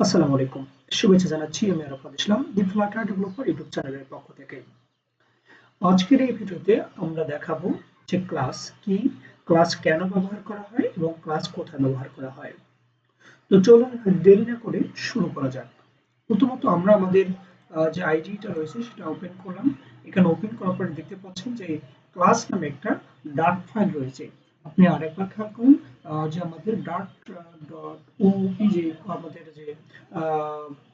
আসসালামু আলাইকুম। শুভেচ্ছা জানাচ্ছি আমি আরাফাত ইসলাম দি ফ্লাটার ডেভেলপার ইউটিউব চ্যানেলের পক্ষ থেকে। আজকের এই ভিডিওতে আমরা দেখাবো যে ক্লাস কি, ক্লাস কেন ব্যবহার করা হয় এবং ক্লাস কোথায় ব্যবহার করা হয়। তো চলুন দেরি না করে শুরু করা যাক। প্রথমত আমরা আমাদের যে আইডিটা রয়েছে সেটা ওপেন করলাম। এখানে ওপেন করার পরে দেখতে পাচ্ছেন যে ক্লাস নামে একটা ডার্ট ফাইল রয়েছে। আপনি আরেকবার খেয়াল করুন যে আমাদের ডার্ট ডট ওপি যে আমাদের যে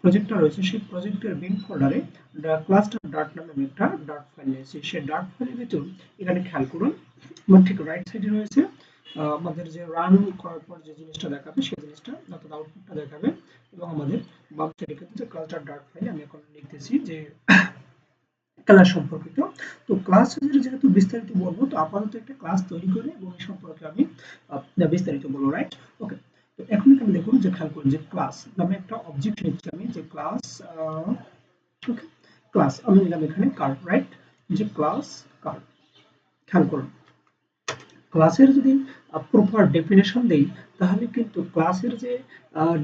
প্রজেক্টটা রয়েছে সেই প্রজেক্টের বিন ফোল্ডারে ক্লাস ডার্ট নামে আমি একটা ডার্ট ফাইল নিয়েছি। সেই ডার্ট ফাইলের ভিতর এখানে খেয়াল করুন আমার ঠিক রাইট সাইডে রয়েছে আমাদের যে রান করার পর যে জিনিসটা দেখাবে সেই জিনিসটা অর্থাৎ আউটপুটটা দেখাবে এবং আমাদের বাম সাইডে কিন্তু ক্লাসটার ডার্ট ফাইল আমি এখন লিখতেছি যে ক্লাস সম্পর্কিত। তো ক্লাস যেহেতু বিস্তারিত বলবো তো আপাতত একটা ক্লাস তৈরি করে এবং এই সম্পর্কে আমি বিস্তারিত বলবো, রাইট? ওকে। তো এখন এখানে দেখুন যে খেয়াল করুন যে ক্লাস নামে একটা অবজেক্ট নিচ্ছি আমি যে ক্লাস ওকে ক্লাস আমি নিলাম এখানে কার, রাইট? যে ক্লাস কার, খেয়াল করুন ক্লাসের যদি প্রপার ডেফিনেশন দেই তাহলে কিন্তু ক্লাসের যে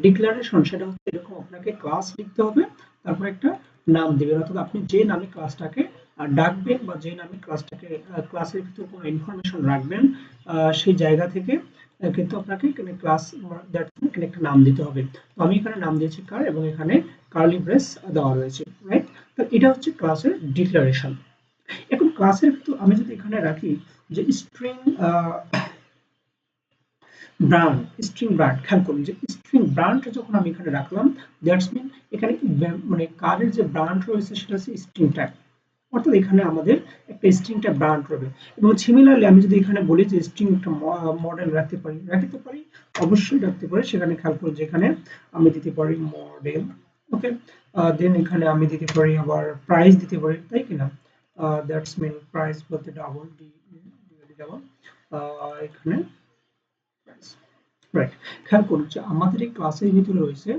ডিক্লারেশন সেটা হচ্ছে এরকম আপনাকে ক্লাস লিখতে হবে তারপর একটা নাম দিবেন অর্থাৎ আপনি যে নামে ক্লাসটাকে ডাকবেন বা যে নামে ক্লাসটাকে ক্লাসের ভিতরে কোনো ইনফরমেশন রাখবেন সেই জায়গা থেকে কিন্তু আপনাকে এখানে ক্লাস এখানে একটা নাম দিতে হবে। তো আমি এখানে নাম দিয়েছি কার এবং এখানে কার্লি ব্রেস দেওয়া রয়েছে, রাইট? তো এটা হচ্ছে ক্লাসের ডিক্লারেশন। এখন ক্লাসের ভিতর আমি যদি এখানে রাখি যে স্ট্রিং ব্র্যান্ড, স্ট্রিং ব্র্যান্ড, খেয়াল করুন যে স্ট্রিং ব্র্যান্ড যখন আমি এখানে রাখলাম দ্যাটস মিন এখানে মানে কারের যে ব্র্যান্ড রয়েছে সেটা হচ্ছে স্ট্রিং ট্যাগ, অর্থাৎ এখানে আমাদের একটা স্ট্রিং ট্যাগ ব্র্যান্ড রবে। এবং সিমিলারলি আমি যদি এখানে বলি যে স্ট্রিং একটা মডেল রাখতে পারি, রাখতে পারি, অবশ্যই রাখতে পারি। সেখানে খেয়াল করুন যে এখানে আমি দিতে পারি মডেল, ওকে। দেন এখানে আমি দিতে পারি আবার প্রাইস দিতে পারি, তাই কিনা? দ্যাটস মিন প্রাইস বলতে ডাবল ডি ডাবল এখানে প্রাইস, রাইট? খেয়াল করুন যে আমাদের এই ক্লাসের ভিতরে রয়েছে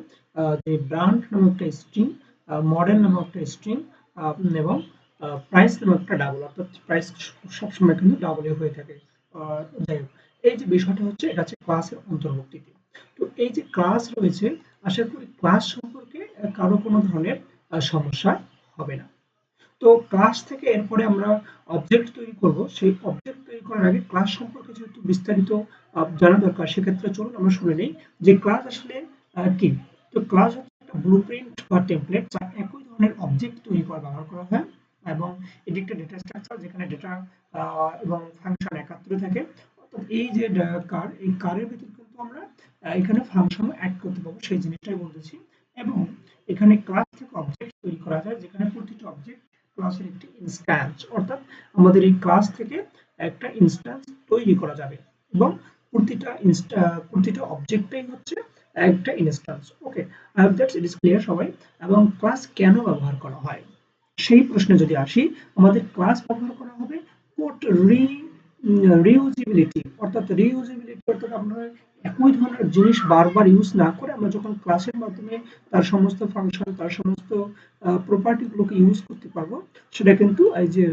যে ব্র্যান্ড নামক একটা স্ট্রিং, মডেল নামক একটা স্ট্রিং এবং প্রাইস নামক একটা ডাবল, অর্থাৎ প্রাইস সবসময় কিন্তু ডাবলই হয়ে থাকে। যাই হোক, এই যে বিষয়টা হচ্ছে এটা হচ্ছে ক্লাসের অন্তর্ভুক্তিতে। তো এই যে ক্লাস রয়েছে আশা করি ক্লাস সম্পর্কে কারো কোনো ধরনের সমস্যা হবে না। তো ক্লাস থেকে এরপরে আমরা অবজেক্ট তৈরি করব। সেই অবজেক্ট তৈরি করার আগে ক্লাস সম্পর্কে যেহেতু বিস্তারিত জানা দরকার সেক্ষেত্রে চলুন আমরা শুনে নেই যে ক্লাস আসলে কি। তো ক্লাস হচ্ছে একটা ব্লুপ্রিন্ট বা টেমপ্লেট যা একই ধরনের অবজেক্ট তৈরি করা ব্যবহার করা হয় এবং এটি একটা ডেটা স্ট্রাকচার যেখানে ডেটা এবং ফাংশন একাত্রে থাকে। অর্থাৎ এই যে কার, এই কারের ভিতর কিন্তু আমরা এখানে ফাংশন অ্যাড করতে পারবো সেই জিনিসটাই বলতেছি। এবং এখানে ক্লাস থেকে অবজেক্ট তৈরি করা যায় যেখানে প্রতিটা অবজেক্ট ক্লাসের একটি ইনস্ট্যান্স, অর্থাৎ আমাদের এই ক্লাস থেকে একটা ইনস্ট্যান্স তৈরি করা যাবে এবং প্রতিটা অবজেক্টটাই হচ্ছে একটা instance. Okay, I hope that's it is clear সবাই। এবং ক্লাস কেন ব্যবহার করা হয় সেই প্রশ্নে যদি আসি, আমাদের ক্লাস ব্যবহার করা হবে কোড রিউজিবিলিটি, অর্থাৎ রিউজিবিলিটি অর্থাৎ আমরা একই ধরনের জিনিস বারবার ইউজ না করে আমরা যখন ক্লাসের মাধ্যমে তার সমস্ত ফাংশন তার সমস্ত প্রপার্টি গুলোকে ইউজ করতে পারবো সেটা কিন্তু এই যে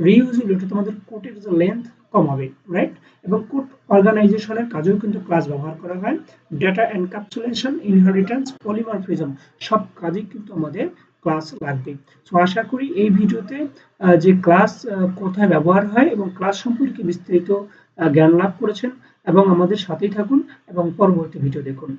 রিউজিবিলিটি তোমাদের কোডের যে লেন্থ কমাবে, রাইট? এবং কোড অর্গানাইজেশনের কাজেও কিন্তু ক্লাস ব্যবহার করা হয়। ডেটা এনক্যাপসুলেশন, ইনহেরিটেন্স, পলিমরফিজম সব কাজেই কিন্তু আমাদের ক্লাস লাগবে। সো আশা করি এই ভিডিওতে যে ক্লাস কোথায় ব্যবহার হয় এবং ক্লাস সম্পর্কে বিস্তারিত জ্ঞান লাভ করেছেন এবং আমাদের সাথেই থাকুন এবং পরবর্তী ভিডিও দেখুন।